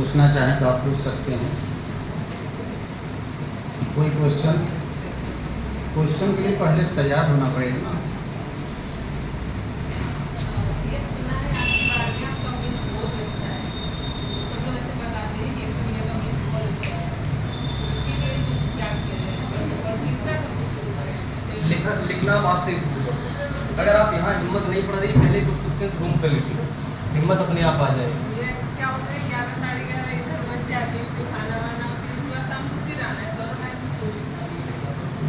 पूछना चाहें तो आप पूछ सकते हैं। कोई क्वेश्चन के लिए पहले से तैयार होना पड़ेगा ना। ये सुना है आपके बारे में, आपका मीन्स बहुत अच्छा है। सब लोग ऐसे बताते हैं कि एक्चुअली का मीन्स बहुत अच्छा है। उसके लिए क्या किया जाए और लिखना कब शुरू करें? लिखना बात से शुरू करो। अगर आप यहाँ हिम्मत नहीं पड़ रही, पहले कुछ क्वेश्चन रूम पे लिख लो, हिम्मत अपने आप आ जाएगी। ये क्या होता है 11 साढ़े 11 इधर बज जाते हैं, फिर खाना वाना फिर उसके बाद शाम को फिर आना है, दोनों टाइम तो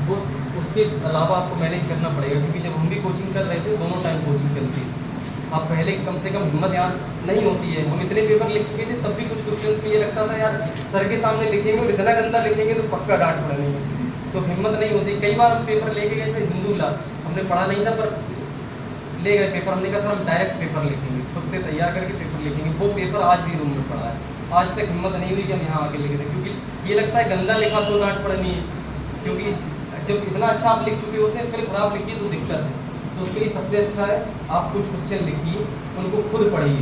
वो उसके अलावा आपको मैनेज करना पड़ेगा, क्योंकि जब हम भी कोचिंग कर रहे थे दोनों टाइम कोचिंग चलती है। आप पहले कम से कम हिम्मत यहाँ नहीं होती है। हम इतने पेपर लिख चुके थे तब भी कुछ क्वेश्चंस में ये लगता था यार सर के सामने लिखेंगे और इतना गंदा लिखेंगे तो पक्का डांट पड़ेगी, तो हिम्मत नहीं होती। कई बार हम पेपर लेके गए थे हिंदू ला, हमने पढ़ा नहीं था पर ले गए पेपर, हमने कहा सर हम डायरेक्ट पेपर लिखेंगे, खुद से तैयार करके पेपर लिखेंगे। वो पेपर आज भी रूम में पड़ा है, आज तक हिम्मत नहीं हुई कि हम यहाँ आके लिखे थे, क्योंकि ये लगता है गंदा लिखा तो डांट पड़नी है। क्योंकि जब इतना अच्छा आप लिख चुके होते हैं फिर खराब लिखिए तो दिक्कत है। तो उसके लिए सबसे अच्छा है आप कुछ क्वेश्चन लिखिए, उनको खुद पढ़िए।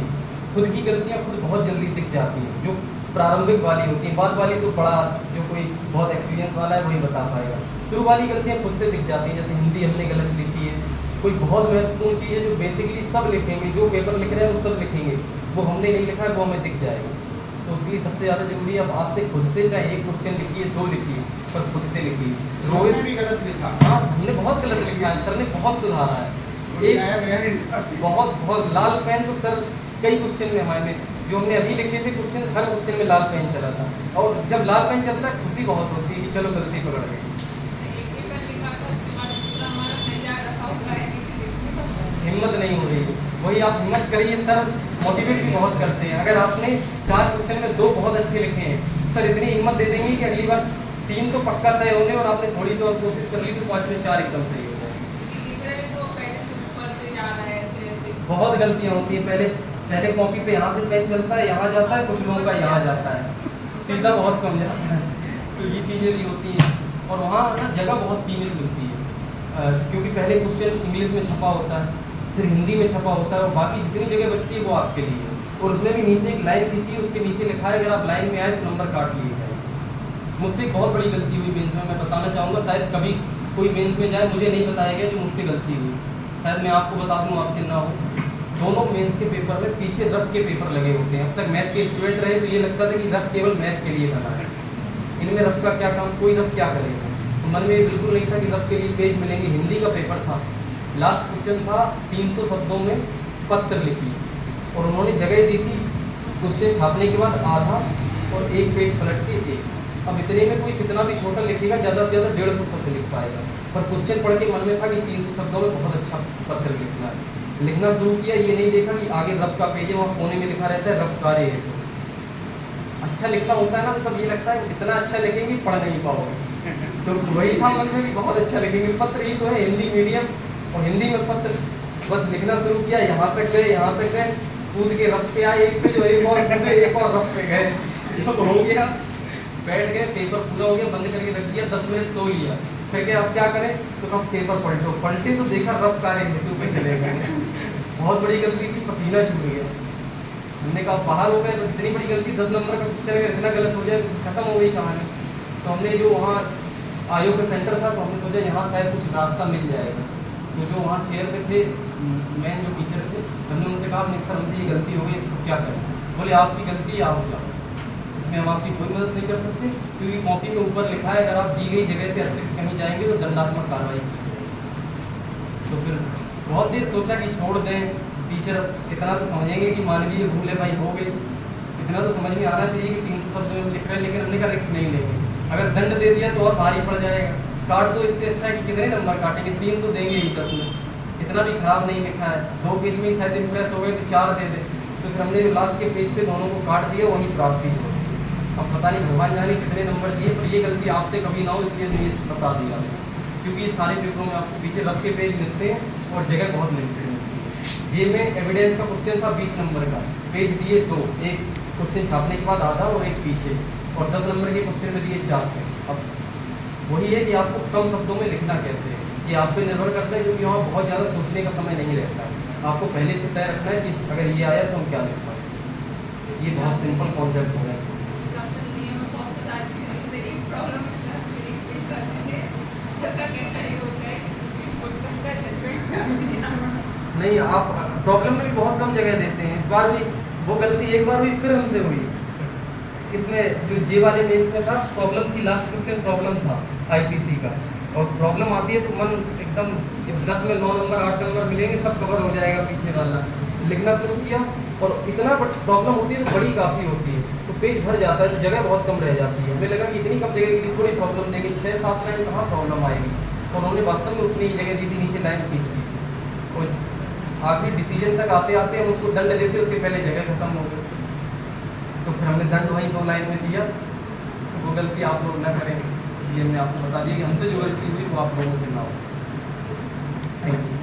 खुद की गलतियाँ खुद बहुत जल्दी दिख जाती हैं, जो प्रारंभिक वाली होती हैं। बाद वाली तो बड़ा जो कोई बहुत एक्सपीरियंस वाला है वही बता पाएगा। शुरू वाली गलतियाँ खुद से दिख जाती हैं, जैसे हिंदी हमने गलत लिखी है। कोई बहुत महत्वपूर्ण चीज़ है जो बेसिकली सब लिखेंगे, जो पेपर लिख रहे हैं वो सब लिखेंगे, वो हमने नहीं लिखा है वो हमें दिख जाएगा। तो उसके लिए सबसे ज़्यादा जरूरी है आप आज से खुद से चाहे एक क्वेश्चन लिखिए, दो लिखिए, पर खुद से लिखिए। रोहित भी गलत लिखा। हाँ, हमने बहुत गलत लिखा है, सर ने बहुत सुधारा है। एक बहुत लाल पेन तो सर कई क्वेश्चन में हमारे जो हमने अभी लिखे थे क्वेश्चन, हर क्वेश्चन में लाल पेन चला था। और जब लाल पेन चलता है खुशी बहुत होती है कि चलो गलती पकड़ गई। एक पेपर लिखा था, उसके बाद दूसरा हमारा तैयार रखा हुआ है कि लिखने का हिम्मत नहीं हो रही, वही आप हिम्मत करिए। सर मोटिवेट भी बहुत करते हैं। अगर आपने 4 क्वेश्चन में 2 बहुत अच्छे लिखे हैं, सर इतनी हिम्मत दे देंगे कि अगली बार 3 तो पक्का तय होने, और आपने थोड़ी सी और कोशिश कर ली तो 5 में 4 एकदम सही हो जाएंगे। लिख रहे हैं तो पहले से ऊपर से जा रहा है, ऐसे बहुत गलतियाँ होती हैं। पहले कॉपी पे यहाँ से पेन चलता है, यहाँ जाता है, कुछ लोगों का यहाँ जाता है, सीधा बहुत कम जाता है। तो ये चीज़ें भी होती हैं। और वहाँ ना जगह बहुत सीमित मिलती है, क्योंकि पहले क्वेश्चन इंग्लिश में छपा होता है, फिर हिंदी में छपा होता है, और बाकी जितनी जगह बचती है वो आपके लिए है। और उसमें भी नीचे एक लाइन खींची, उसके नीचे लिखा है अगर आप लाइन में आए तो नंबर काट लिए जाए। मुझसे एक बहुत बड़ी गलती हुई मेंस में, मैं बताना चाहूँगा। शायद कभी कोई मेंस में जाए मुझे नहीं बताया गया जो मुझसे गलती हुई, शायद मैं आपको बता दूँ आपसे ना हो। दोनों मेंस के पेपर में पीछे रफ के पेपर लगे होते हैं। अब तक मैथ के स्टूडेंट रहे तो ये लगता था कि रफ केवल मैथ के लिए बना है, इनमें रफ का क्या काम, कोई रफ क्या करेगा। तो मन में बिल्कुल नहीं था कि रफ के लिए पेज मिलेंगे। हिंदी का पेपर था, लास्ट क्वेश्चन था 300 शब्दों में पत्र लिखिए, और उन्होंने जगह दी थी क्वेश्चन छापने के बाद आधा और एक पेज पलट के एक। अब इतने में कोई कितना भी छोटा लिखेगा, ज़्यादा से ज़्यादा 150 शब्द लिख पाएगा। पर क्वेश्चन पढ़ के मन में था कि 300 शब्दों में बहुत अच्छा पत्र लिखना है। लिखना शुरू किया, ये नहीं देखा कि आगे रफ का पेज है, वहाँ कोने में लिखा रहता है रफ कार्य है। अच्छा लिखना होता है ना, तो तब ये लगता है इतना अच्छा लिखेंगे पढ़ नहीं पाओगे। तो वही था मन में भी बहुत अच्छा लिखेंगे। पत्र ही तो है, हिंदी मीडियम और हिंदी में पत्र। बस लिखना शुरू किया, यहाँ तक गए, कूद के रफ पे आए, एक पे जो एक और कूदे, एक और रफ पे गए। जब हो गया बैठ गए, पेपर पूरा हो गया, बंद करके रख दिया, 10 मिनट सो लिया। फिर क्या अब क्या करें, तो अब पेपर पलटे तो देखा रफ कार्य हेतु पे चले गए। बहुत बड़ी गलती थी, पसीना छूट गया। हमने कहा बाहर हो गए तो इतनी बड़ी गलती, 10 नंबर का क्वेश्चन अगर इतना गलत हो जाए तो खत्म हो गई कहानी। तो हमने जो वहाँ आयोग का सेंटर था, तो हमने सोचा यहाँ शायद कुछ रास्ता मिल जाएगा। तो जो वहाँ चेयर पे थे मैन जो टीचर थे, हमने उनसे कहा नहीं सर हमसे ये गलती हो गई तो क्या करें। बोले आपकी गलती है, आप जाओ, इसमें हम आपकी कोई मदद नहीं कर सकते, क्योंकि कॉपी में ऊपर लिखा है अगर आप दी गई जगह से अतिरिक्त कहीं जाएंगे तो दंडात्मक कार्रवाई की जाएगी। तो फिर बहुत देर सोचा कि छोड़ दें, टीचर इतना तो समझेंगे कि मानवीय भूल है भाई, हो गई, इतना तो समझ में आना चाहिए कि 300 शब्द में लिख रहे हैं। लेकिन हमने का रिस्क नहीं लेंगे, अगर दंड दे दिया तो और भारी पड़ जाएगा। काट दो, इससे अच्छा है कि कितने नंबर काटेंगे, 3 तो देंगे ही 10 में, इतना भी खराब नहीं लिखा है। 2 पेज में ही शायद इम्प्रेस हो गए तो 4 दे दे। तो फिर हमने जो लास्ट के पेज थे दोनों को काट दिया, वहीं प्राप्ति हो। अब पता नहीं भगवान जाने कितने नंबर दिए, पर ये गलती आपसे कभी ना हो इसलिए हमने ये बता दिया, क्योंकि ये सारे पेपरों में आपको पीछे रफ के पेज मिलते हैं और जगह बहुत लिमिटेड मिलती है। जे में एविडेंस का क्वेश्चन था 20 नंबर का, पेज दिए 2, एक क्वेश्चन छापने के बाद आधा और एक पीछे, और 10 नंबर के क्वेश्चन में दिए 4 पेज। अब वही है कि आपको कम शब्दों में लिखना कैसे है, ये आप पे निर्भर करता है, क्योंकि वहाँ बहुत ज़्यादा सोचने का समय नहीं रहता। आपको पहले से तय रखना है कि अगर ये आया तो हम क्या लिख पाएंगे। ये बहुत सिंपल कॉन्सेप्ट हो रहा है। नहीं, आप प्रॉब्लम में भी बहुत कम जगह देते हैं। इस बार भी वो गलती एक बार हुई, फिर हमसे हुई। इसमें जो जे वाले मेंस में था, प्रॉब्लम थी, लास्ट क्वेश्चन प्रॉब्लम था आईपीसी का, और प्रॉब्लम आती है तो मन एकदम 10 में 9 नंबर 8 नंबर मिलेंगे, सब कवर हो जाएगा पीछे वाला। लिखना शुरू किया और इतना प्रॉब्लम होती है तो बड़ी काफ़ी होती है, तो पेज भर जाता है, तो जगह बहुत कम रह जाती है। हमें लगा कि इतनी कम जगह के लिए थोड़ी प्रॉब्लम देंगे, 6-7 लाइन कहाँ प्रॉब्लम आएगी, और उन्होंने वास्तव में उतनी ही जगह दी थी, नीचे लाइन खींच दी थी। और आखिरी डिसीजन तक आते आते हम उसको दंड देते, उसके पहले जगह खत्म हो गई, तो फिर हमने दंड वहीं 2 लाइन में दिया। तो वो गलती आप लोग ना करें, इसलिए हमने आपको बता दिया कि हमसे जो गलती हुई वो आप लोगों से ना हो। Thank you.